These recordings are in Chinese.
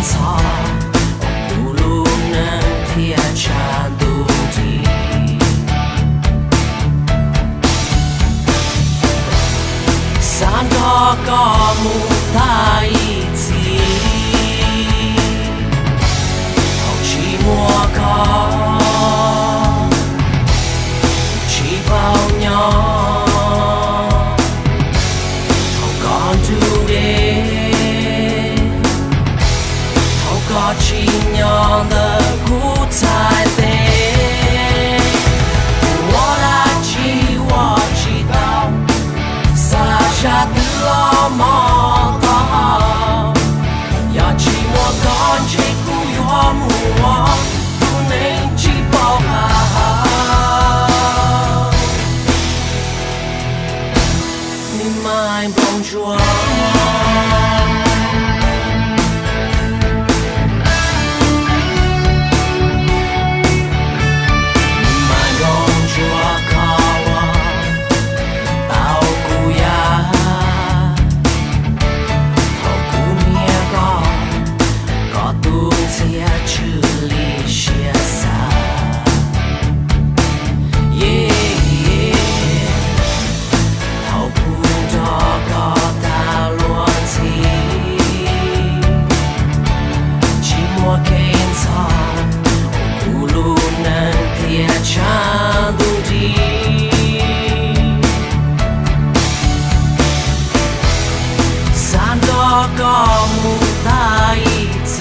草，不路能贴茶肚底。三个高木在一起，好寂寞高，气泡鸟。奇妙的古彩杯，我来记，我知道，洒下的老毛刀，要寂寞感觉不要木我，不能去爆好，你买帮助我。高木在一起，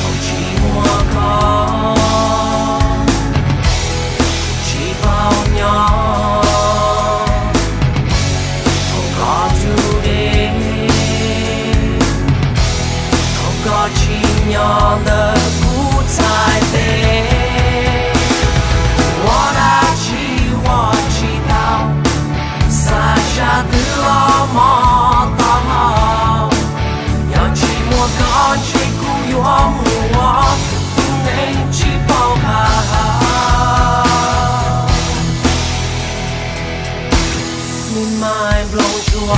好寂寞高，气泡鸟，好高土地，好高奇妙的古彩杯。我拿起我祈祷，洒下的老毛刀，要寂寞感觉不要木我，不能去爆好，你买不住我。